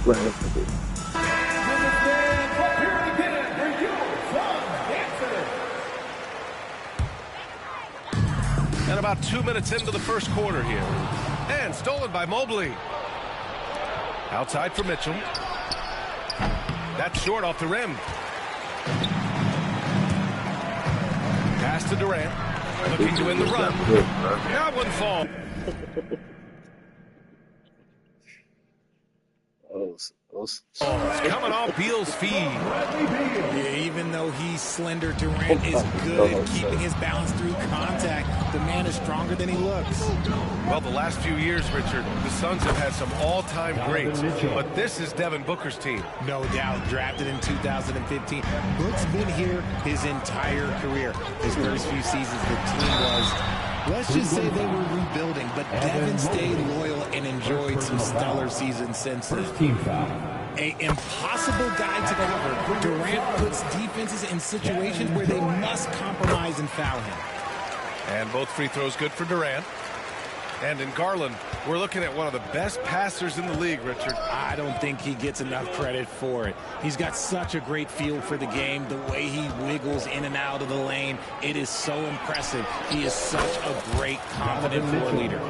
And about 2 minutes into the first quarter here. And stolen by Mobley. Outside for Mitchell. That's short off the rim. Pass to Durant. Looking to win the run. That one fall. It's coming off Beal's feed. Yeah, even though he's slender, Durant is good keeping his balance through contact. The man is stronger than he looks. Well, the last few years, Richard, the Suns have had some all-time greats, but this is Devin Booker's team. No doubt, drafted in 2015. Book's been here his entire career. His first few seasons, the team was, let's just say they were rebuilding, but Devin stayed loyal and enjoyed some stellar seasons since then. An impossible guy to cover. Durant puts defenses in situations where they must compromise and foul him. And both free throws good for Durant. And in Garland, we're looking at one of the best passers in the league, Richard. I don't think he gets enough credit for it. He's got such a great feel for the game, the way he wiggles in and out of the lane. It is so impressive. He is such a great, confident floor leader.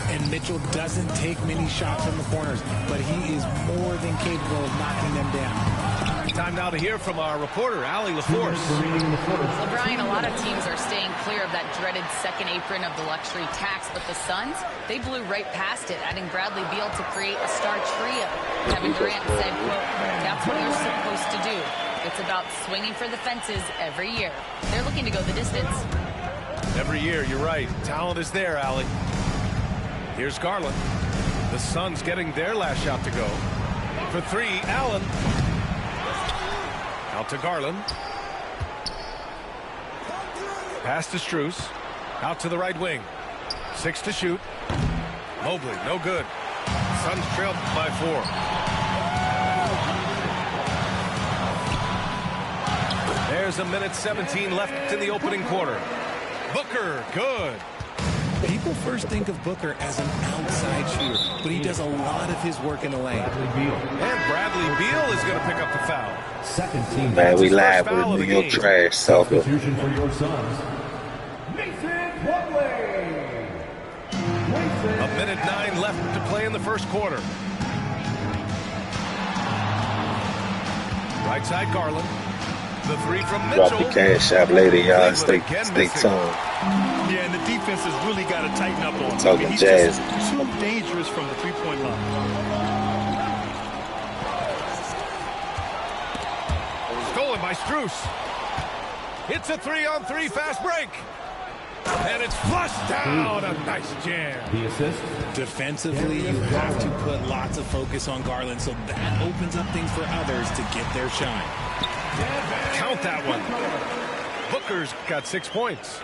And Mitchell doesn't take many shots from the corners, but he is more than capable of knocking them down. Time now to hear from our reporter, Allie LaForce. Well, Brian, a lot of teams are staying clear of that dreaded second apron of the luxury tax, but the Suns, they blew right past it, adding Bradley Beal to create a star trio. Kevin Durant said, quote, "That's what you're supposed to do. It's about swinging for the fences every year." They're looking to go the distance. Every year, you're right. Talent is there, Allie. Here's Garland. The Suns getting their last shot to go. For three, Allen. Out to Garland. Pass to Strus. Out to the right wing. 6 to shoot. Mobley, no good. Suns trailed by 4. There's a minute 17 left in the opening quarter. Booker, good. People first think of Booker as an outside shooter, but he does a lot of his work in the lane. And Bradley Beal is going to pick up the foul. Second team. Man, we live with the New Trash Soccer. Substitution for your Suns. Mason Plumlee. A minute 9 left to play in the first quarter. Right side Garland. The three from Mitchell. Drop the cash out later, y'all. Stay tuned. Yeah, and the defense has really got to tighten up on him. Talking He's jazz. just too dangerous from the three-point line. Stolen by Strus. It's a 3-on-3 fast break. And it's flushed down. A nice jam. The assist. Defensively, you have to put lots of focus on Garland, so that opens up things for others to get their shine. Count that one. Booker's got 6 points.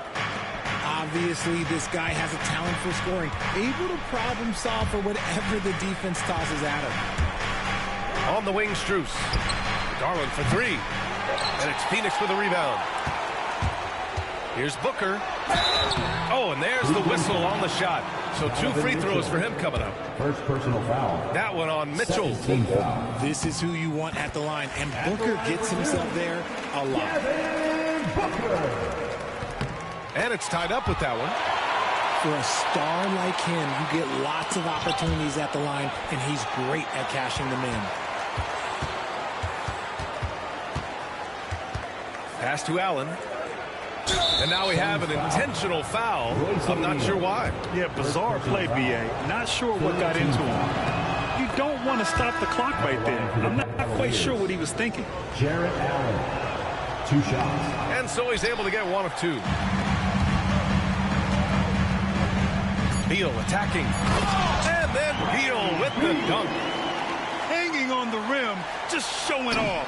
Obviously, this guy has a talent for scoring, able to problem solve for whatever the defense tosses at him. On the wing, Strus. Garland for 3. And it's Phoenix with a rebound. Here's Booker. Oh, and there's the whistle on the shot. So 2 free throws for him coming up. First personal foul. That one on Mitchell. Team foul. This is who you want at the line, and Booker gets himself there a lot. And it's tied up with that one. For a star like him, you get lots of opportunities at the line, and he's great at cashing them in. Pass to Allen. And now we have an intentional foul. I'm not sure why. Yeah, bizarre play, B.A. Not sure what got into him. You don't want to stop the clock right there. I'm not quite sure what he was thinking. Jarrett Allen. 2 shots. And so he's able to get 1 of 2. Beal attacking. And then Beal with the dunk. Hanging on the rim, just showing off.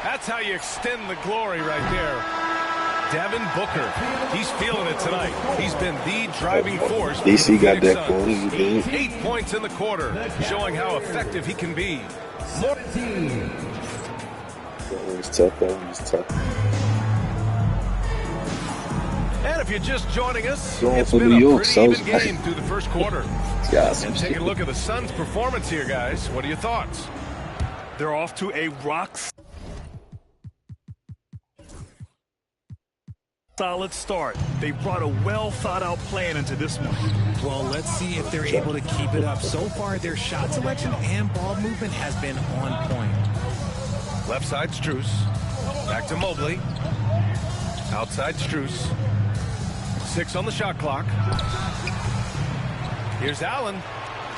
That's how you extend the glory right there. Devin Booker, he's feeling it tonight. He's been the driving force. DC got that corner, you did. 8 points in the quarter, showing how effective he can be. More It's tough, though. It's tough. And if you're just joining us, Going it's for been New a York, pretty so- even game through the first quarter. Yeah, some And shit. taking a look at the Suns' performance here, guys. What are your thoughts? They're off to a rock solid start. They brought a well-thought-out plan into this one. Well, let's see if they're able to keep it up. So far, their shot selection and ball movement has been on point. Left side, Strus. Back to Mobley. Outside, Strus. 6 on the shot clock. Here's Allen.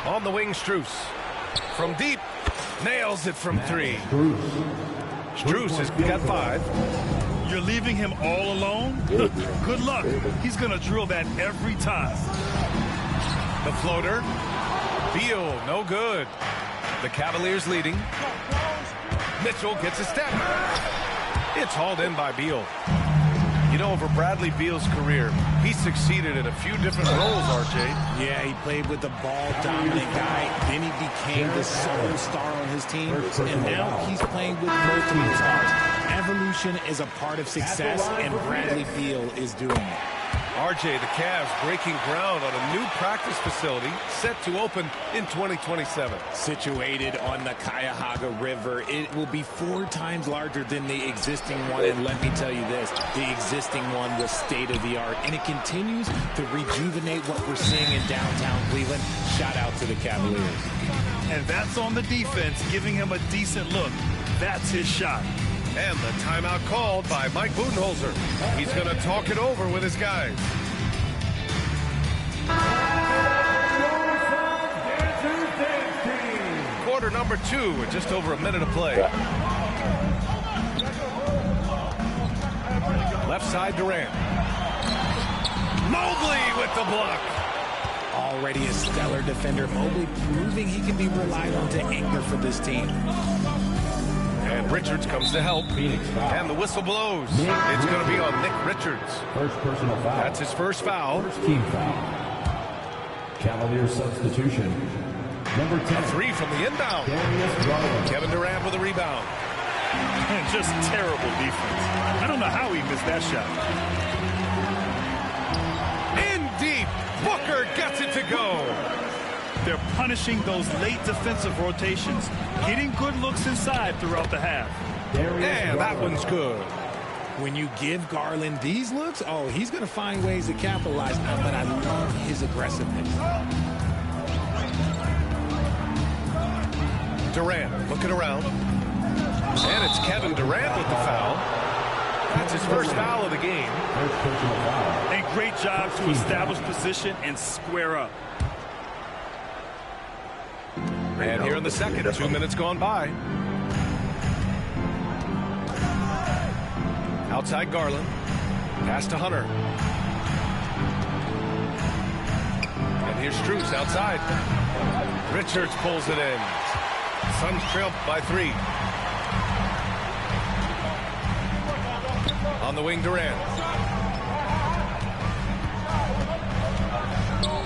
On the wing, Strus. From deep. Nails it from 3. Strus has got 5. You're leaving him all alone? Good luck. He's going to drill that every time. The floater. Beal, no good. The Cavaliers leading. Mitchell gets a step. It's hauled in by Beal. You know, over Bradley Beal's career, he succeeded in a few different roles, RJ. Yeah, he played with the ball-dominant guy. Then he became the solo star on his team. And now he's playing with multiple stars. Evolution is a part of success, and Bradley Beal is doing it. RJ, the Cavs breaking ground on a new practice facility set to open in 2027. Situated on the Cuyahoga River, it will be 4 times larger than the existing one. And let me tell you this, the existing one was state-of-the-art, and it continues to rejuvenate what we're seeing in downtown Cleveland. Shout out to the Cavaliers. And that's on the defense, giving him a decent look. That's his shot. And the timeout called by Mike Budenholzer. He's going to talk it over with his guys. Quarter number 2 with just over a minute of play. Left side, Durant. Mobley with the block. Already a stellar defender, Mobley proving he can be relied on to anchor for this team. And Richards comes to help. And the whistle blows. It's going to be on Nick Richards. First personal foul. That's his first foul. First team foul. Cavaliers substitution. Number 10. 3 from the inbound. Darius Garland. Kevin Durant with a rebound. And just terrible defense. I don't know how he missed that shot. In deep. Booker gets it to go. They're punishing those late defensive rotations, getting good looks inside throughout the half. And that one's good. When you give Garland these looks, oh, he's going to find ways to capitalize. But I love his aggressiveness. Durant looking around. And it's Kevin Durant with the foul. That's his first foul of the game. First personal foul. And great job to establish position and square up. And here in the second, 2 minutes gone by. Outside Garland. Pass to Hunter. And here's Strus outside. Richards pulls it in. Suns trail by 3. On the wing, Durant.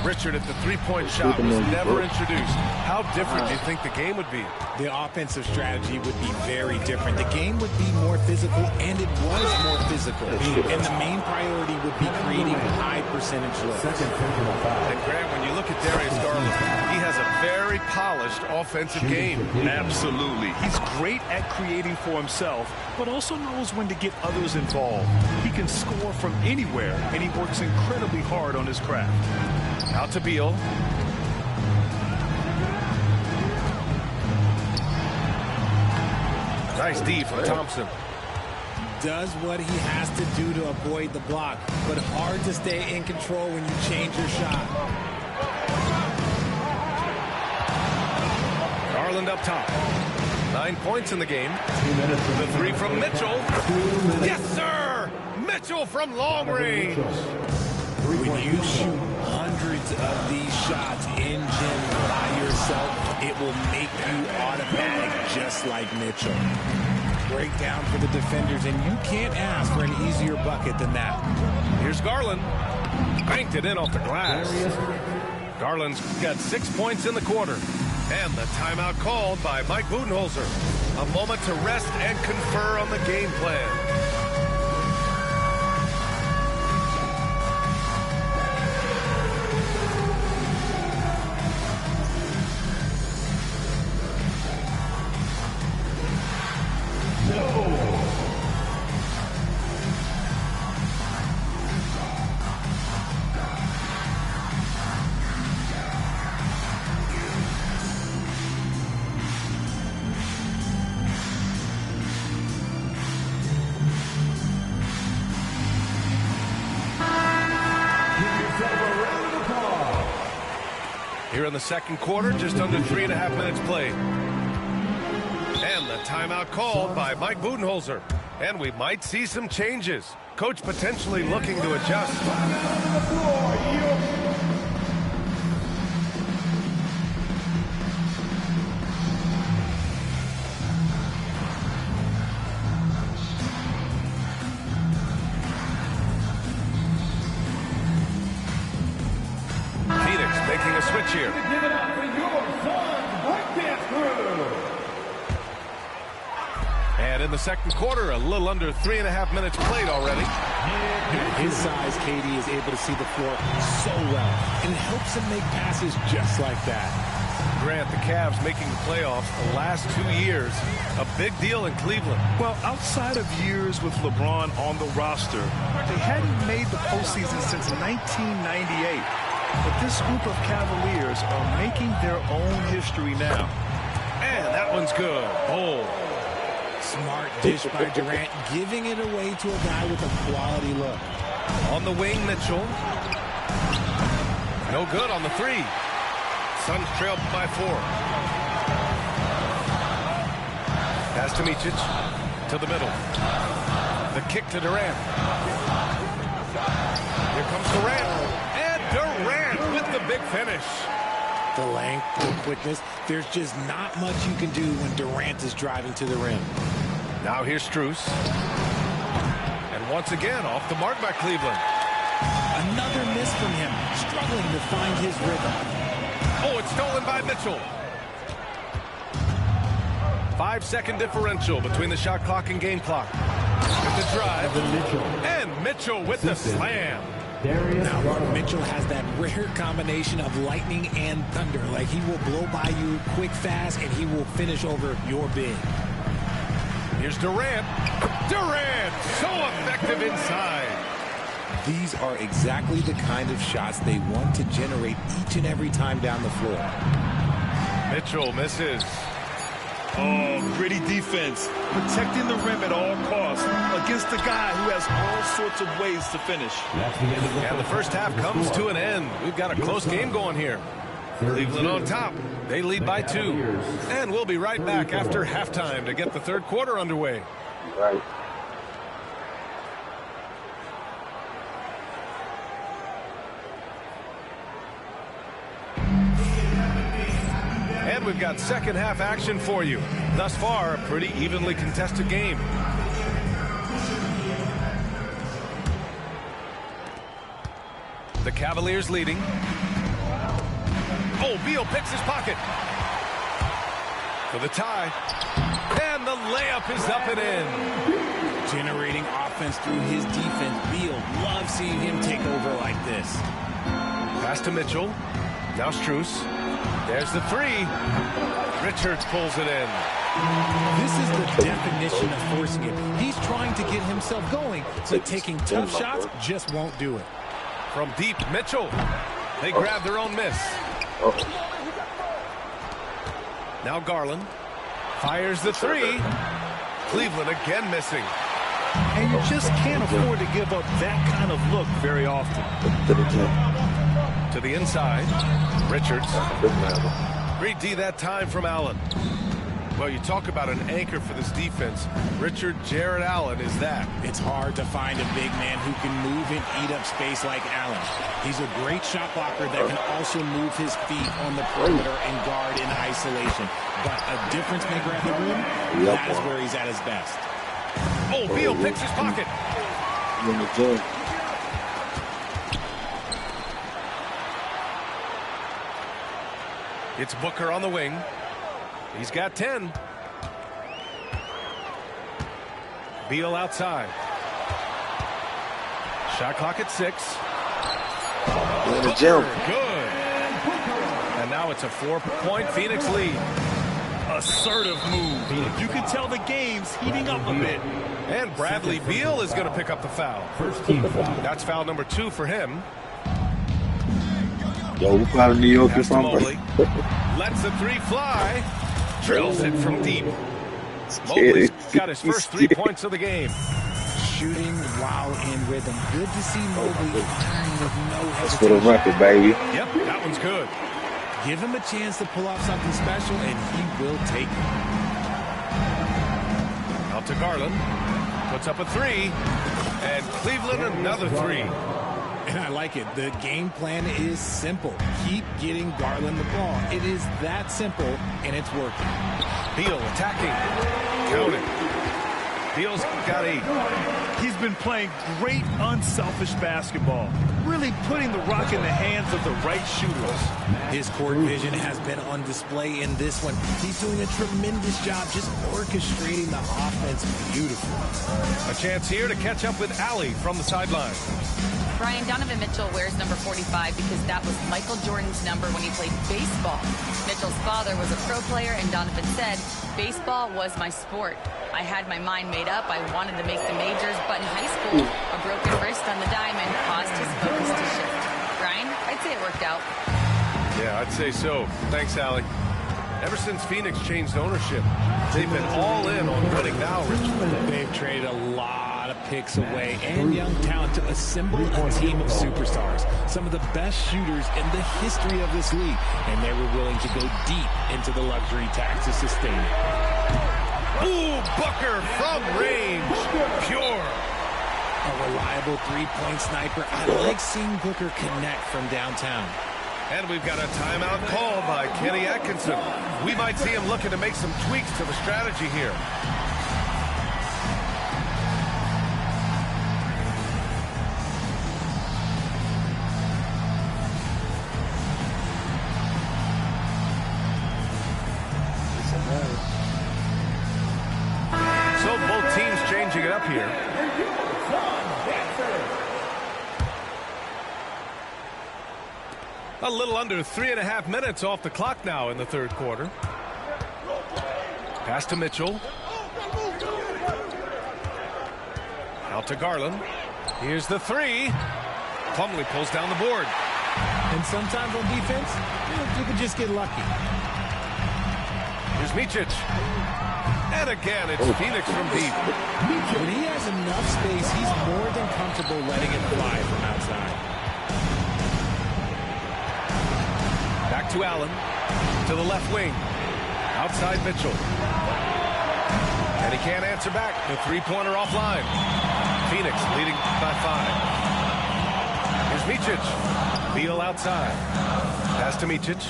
Richard at the three-point shot was never introduced. How different do you think the game would be? The offensive strategy would be very different. The game would be more physical, and it was more physical. And the main priority would be creating high percentage looks. Second personal foul. And Grant, when you look at Darius Garland, he has a very polished offensive game. Absolutely. He's great at creating for himself, but also knows when to get others involved. He can score from anywhere, and he works incredibly hard on his craft. Out to Beal. Nice D from Thompson. Does what he has to do to avoid the block, but hard to stay in control when you change your shot. Garland up top. 9 points in the game. The 3 from Mitchell. Yes, sir! Mitchell from long range. When you shoot hundreds of these shots in gym by yourself, it will make you automatic just like Mitchell. Breakdown for the defenders, and you can't ask for an easier bucket than that. Here's Garland. Banked it in off the glass. Garland's got 6 points in the quarter. And the timeout called by Mike Budenholzer. A moment to rest and confer on the game plan. Here in the second quarter, just under 3.5 minutes played. And the timeout called by Mike Budenholzer. And we might see some changes. Coach potentially looking to adjust. Phoenix making a switch here. Give it up for your Suns breakdance crew. And in the second quarter, a little under 3.5 minutes played already. His size, KD, is able to see the floor so well, and it helps him make passes just like that. Grant, the Cavs making the playoffs the last 2 years. A big deal in Cleveland. Well, outside of years with LeBron on the roster, they hadn't made the postseason since 1998. But this group of Cavaliers are making their own history now. And that one's good. Oh. Smart dish by Durant, giving it away to a guy with a quality look. On the wing, Mitchell. No good on the three. Suns trail by 4. Pass to Micic. To the middle. The kick to Durant. Here comes Durant. And Durant with the big finish. The length, the quickness, there's just not much you can do when Durant is driving to the rim. Now here's Strus. And once again, off the mark by Cleveland. Another miss from him, struggling to find his rhythm. Oh, it's stolen by Mitchell. 5-second differential between the shot clock and game clock. With the drive. And Mitchell with the slam. Now, Mitchell has that rare combination of lightning and thunder. Like, he will blow by you quick, fast, and he will finish over your big. Here's Durant. Durant, so effective inside. These are exactly the kind of shots they want to generate each and every time down the floor. Mitchell misses. Oh, gritty defense, protecting the rim at all costs against a guy who has all sorts of ways to finish. And the first half comes to an end. We've got a close game going here. Cleveland on top. They lead by 2. And we'll be right back after halftime to get the third quarter underway. Right. And we've got second half action for you. Thus far, a pretty evenly contested game. The Cavaliers leading. Oh, Beal picks his pocket. For the tie. And the layup is up and in. Generating offense through his defense. Beal loves seeing him take over like this. Pass to Mitchell. Now Strus. There's the three. Richards pulls it in. This is the definition of forcing it. He's trying to get himself going, but taking tough shots just won't do it. From deep, Mitchell. They grab their own miss. Now Garland fires the three. Cleveland again missing. And you just can't afford to give up that kind of look very often. To the inside. Richards. Great D that time from Allen. Well, you talk about an anchor for this defense. Richard Jarrett Allen is that. It's hard to find a big man who can move and eat up space like Allen. He's a great shot blocker that can also move his feet on the perimeter and guard in isolation. But a difference maker at the rim, that is where he's at his best. Oh, Beal picks his pocket. It's Booker on the wing. He's got 10. Beal outside. Shot clock at 6. Booker, good. And now it's a 4-point Phoenix lead. Assertive move. You can tell the game's heating up a bit. And Bradley Beal is going to pick up the foul. First team foul. That's foul number 2 for him. Yo, who part of New York Pass you to from? Mobley. Lets the three fly. Drills it from deep. Mobley's got his first 3 points of the game. Shooting while in rhythm. Good to see Mobley firing with no That's for the hesitation. record, baby. Yep, that one's good. Give him a chance to pull off something special, and he will take it. Out to Garland. Puts up a three. And Cleveland another three. And I like it. The game plan is simple. Keep getting Garland the ball. It is that simple, and it's working. Beal attacking. Counting. Beal's got 8. He's been playing great unselfish basketball, really putting the rock in the hands of the right shooters. His court vision has been on display in this one. He's doing a tremendous job just orchestrating the offense beautifully. A chance here to catch up with Allie from the sideline. Brian, Donovan Mitchell wears number 45 because that was Michael Jordan's number when he played baseball. Mitchell's father was a pro player, and Donovan said, "Baseball was my sport. I had my mind made up. I wanted to make the majors, but in high school, a broken wrist on the diamond caused his focus to shift." Brian, I'd say it worked out. Yeah, I'd say so. Thanks, Allie. Ever since Phoenix changed ownership, they've been all in on winning now, Richard. They've traded a lot of picks away and young talent to assemble a team of superstars. Some of the best shooters in the history of this league. And they were willing to go deep into the luxury tax to sustain it. Ooh, Booker from range. Pure. A reliable three-point sniper. I like seeing Booker connect from downtown. And we've got a timeout call by Kenny Atkinson. We might see him looking to make some tweaks to the strategy here. So both teams changing it up here. A little under 3.5 minutes off the clock now in the third quarter. Pass to Mitchell. Out to Garland. Here's the three. Plumlee pulls down the board. And sometimes on defense, you can just get lucky. Here's Micic. And again, it's Phoenix from deep. When he has enough space, he's more than comfortable letting it fly from outside. Back to Allen. To the left wing. Outside Mitchell. And he can't answer back. The three-pointer offline. Phoenix leading by 5. Here's Micic. Beal outside. Pass to Micic.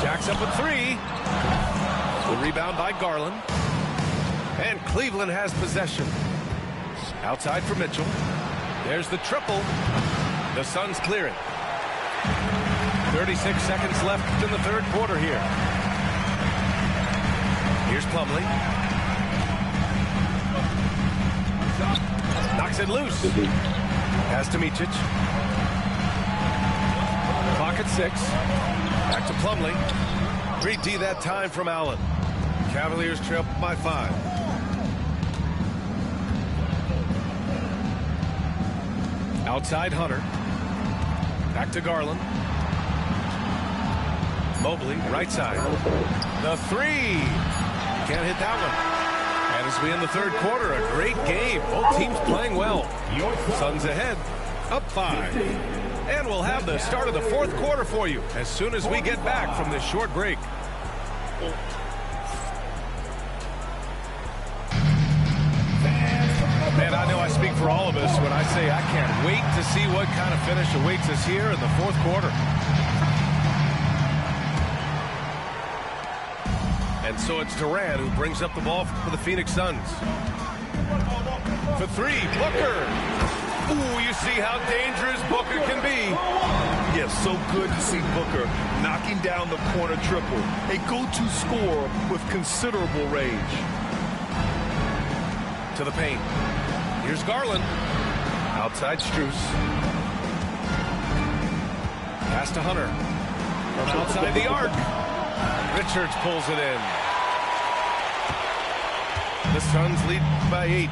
Jacks up a three. The rebound by Garland. And Cleveland has possession. Outside for Mitchell. There's the triple. The Suns clear it. 36 seconds left in the third quarter here. Here's Plumlee. Knocks it loose. Pass to Micic. Clock at 6. Back to Plumlee. 3D that time from Allen. Cavaliers trail by 5. Outside Hunter. Back to Garland. Mobley, right side. The three. Can't hit that one. And as we end the third quarter, a great game. Both teams playing well. Suns ahead, up 5. And we'll have the start of the fourth quarter for you as soon as we get back from this short break. Man, I know I speak for all of us when I say I can't wait to see what kind of finish awaits us here in the fourth quarter. And so it's Durant who brings up the ball for the Phoenix Suns. For 3, Booker. Ooh, you see how dangerous Booker can be. Yes, so good to see Booker knocking down the corner triple. A go-to scorer with considerable range. To the paint. Here's Garland. Outside Strus. Pass to Hunter. From outside the arc. Richards pulls it in. The Suns lead by 8.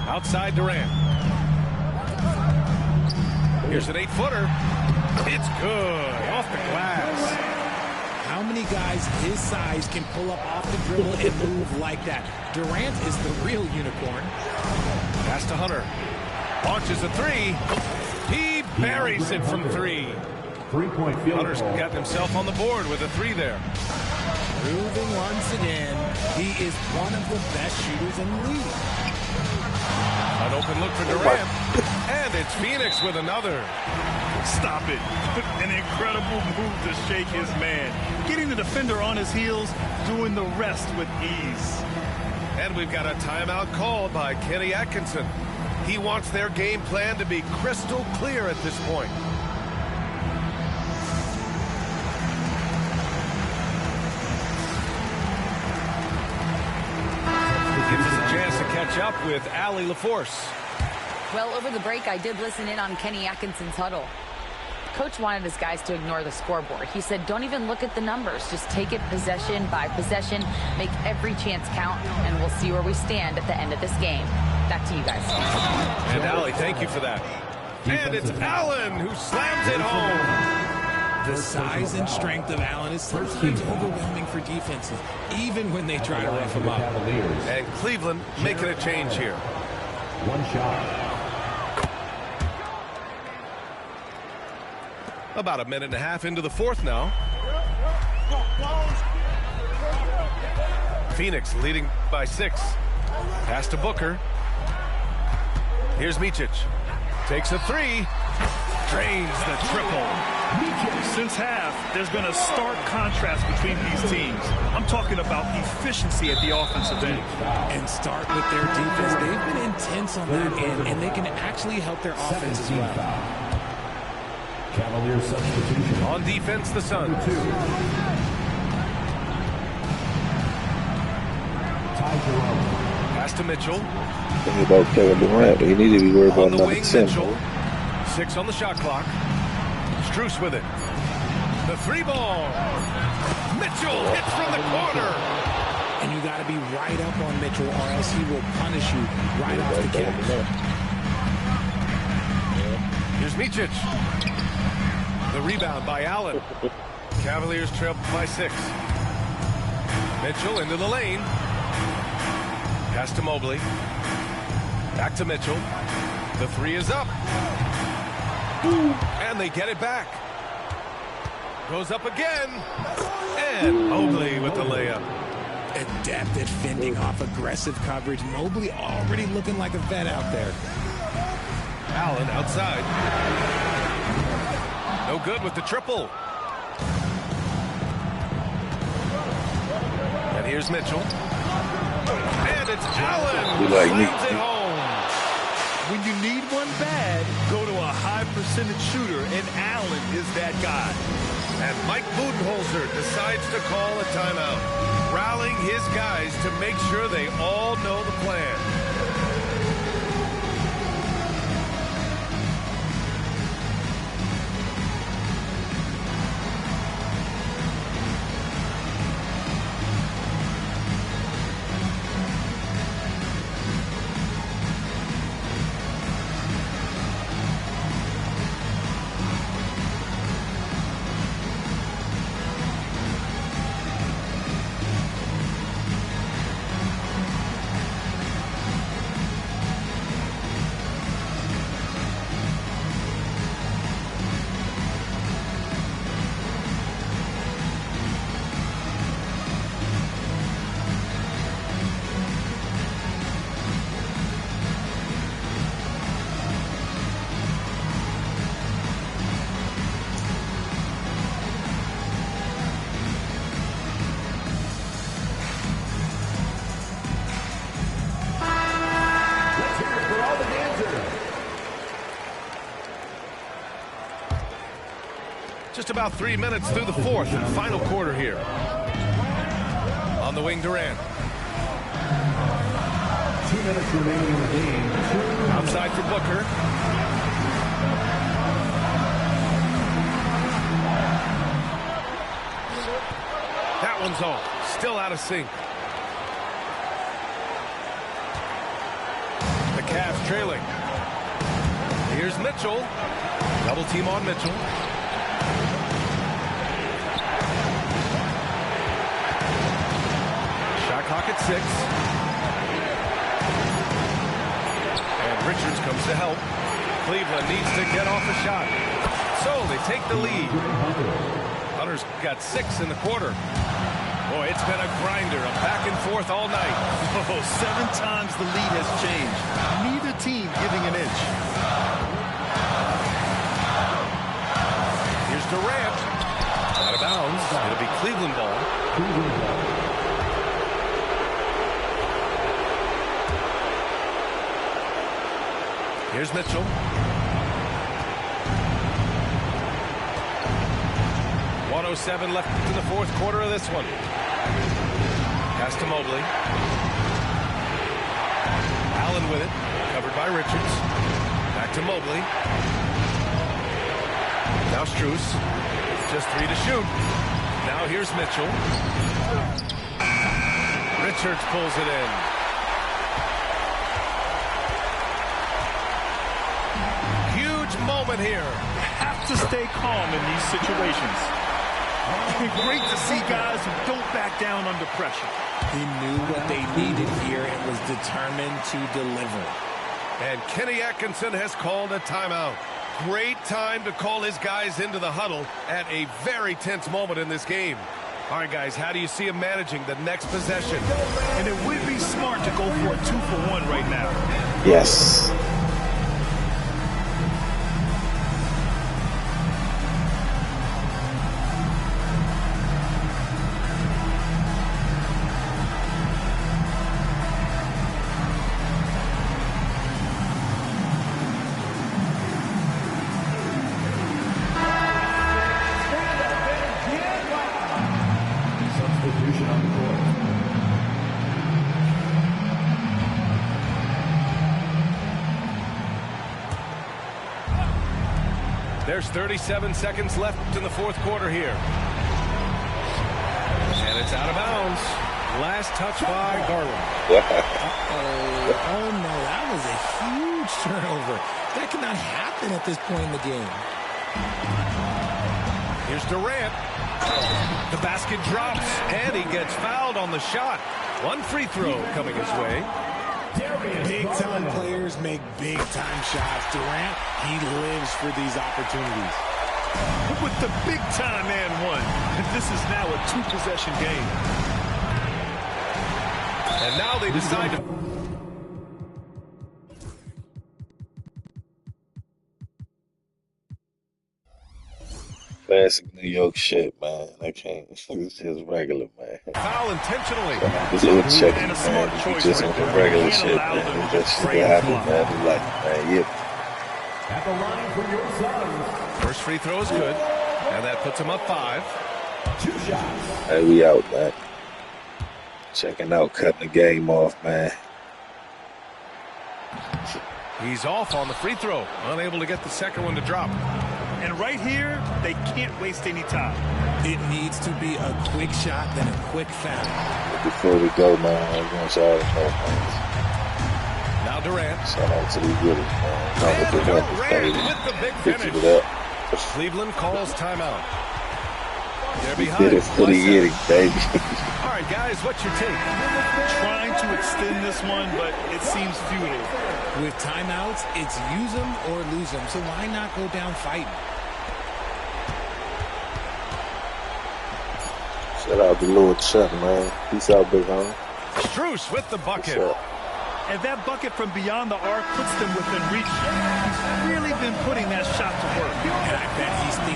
Outside Durant. Here's an 8-footer. It's good. Off the glass. How how many guys his size can pull up off the dribble and move like that. Durant is the real unicorn. Pass to Hunter. Launches a three. He buries it from three. Three-point field Hunter's goal. got himself on the board with a three there. Proving once again, he is one of the best shooters in the league. An open look for Durant. And it's Phoenix with another. Stop it. An incredible move to shake his man. Getting the defender on his heels, doing the rest with ease. And we've got a timeout called by Kenny Atkinson. He wants their game plan to be crystal clear at this point. Gives us a chance to catch up with Allie LaForce. Well, over the break, I did listen in on Kenny Atkinson's huddle. Coach wanted his guys to ignore the scoreboard. He said, don't even look at the numbers. Just take it possession by possession, make every chance count, and we'll see where we stand at the end of this game. Back to you guys. And Allie, thank you for that. And it's Allen who slams it home. The size and strength of Allen is sometimes overwhelming for defenses, even when they try to rough him up. And Cleveland making a change here. One shot. About a minute and a half into the fourth now. Phoenix leading by 6. Pass to Booker. Here's Micic. Takes a three. Drains the triple. Since half, there's been a stark contrast between these teams. I'm talking about efficiency at the offensive end. And start with their defense. They've been intense on that end, and they can actually help their offense as well. Cavaliers substitution. On defense, the Suns. Ty Jerome. Pass to Mitchell. Think about Kevin Durant, but he need to be worried about On the number wing, 10. Mitchell. 6 on the shot clock. Strus with it. The three ball. Mitchell hits from the corner. And you got to be right up on Mitchell, or else he will punish you right off the catch. Here's Micic. The rebound by Allen. Cavaliers trail by 6. Mitchell into the lane. Pass to Mobley. Back to Mitchell. The three is up. And they get it back. Goes up again. And Mobley with the layup. Adept at fending off aggressive coverage. Mobley already looking like a vet out there. Allen outside. No good with the triple. And here's Mitchell. And it's Allen who slams it home. When you need one bad, go to a high percentage shooter, and Allen is that guy. And Mike Budenholzer decides to call a timeout, rallying his guys to make sure they all know the plan. Just about 3 minutes through the fourth and final quarter here. On the wing, Durant. 2 minutes remaining in the game. Outside for Booker. That one's off. Still out of sync. The Cavs trailing. Here's Mitchell. Double team on Mitchell. at 6. And Richards comes to help. Cleveland needs to get off a shot. So they take the lead. Hunter's got 6 in the quarter. Boy, it's been a grinder, a back and forth all night. Oh, 7 times the lead has changed. Neither team giving an inch. Here's Durant. Out of bounds. It'll be Cleveland ball. Here's Mitchell. .107 left in the fourth quarter of this one. Pass to Mobley. Allen with it. Covered by Richards. Back to Mobley. Now Strus. Just 3 to shoot. Now here's Mitchell. Richards pulls it in. Huge moment here. Have to stay calm in these situations. Great to see guys who don't back down under pressure. He knew what they needed here and was determined to deliver. And Kenny Atkinson has called a timeout. Great time to call his guys into the huddle at a very tense moment in this game. All right, guys, how do you see him managing the next possession? And it would be smart to go for a 2-for-1 right now. Yes. There's 37 seconds left in the fourth quarter here. And it's out of bounds. Last touch by Garland. Oh, no, that was a huge turnover. That cannot happen at this point in the game. Here's Durant. The basket drops, and he gets fouled on the shot. One free throw coming his way. Big-time players make big-time shots. Durant, he lives for these opportunities. With the big-time and one, this is now a 2-possession game. And now they decide to... Classic New York shit, man. I can't. It's just regular, man. Foul intentionally. This little check, And a man. smart You choice just right on the there. regular Can't shit, allow man. them It to just shit break happen, the man. You like, man, yeah. At the line for your Suns, First free throw is good. And that puts him up 5. 2 shots. Hey, we out, man. Checking out, cutting the game off, man. He's off on the free throw. Unable to get the second one to drop. And right here, they can't waste any time. It needs to be a quick shot, then a quick foul. Before we go, man, I want y'all to know, man. Now Durant. Shout out to these little, man. Not with the Durant Panthers, with the big baby. finish. Picture it up. Cleveland calls timeout. They're He behind. did it for the Yeti, baby. All right, guys, what's your take? Trying to extend this one, but it seems futile. With timeouts, it's use them or lose them. So why not go down fighting? Shout out to Lord Chuck, man. Peace out, big homie. Strus with the What's bucket. up? And that bucket from beyond the arc puts them within reach. He's really been putting that shot to work. And I bet he's thinking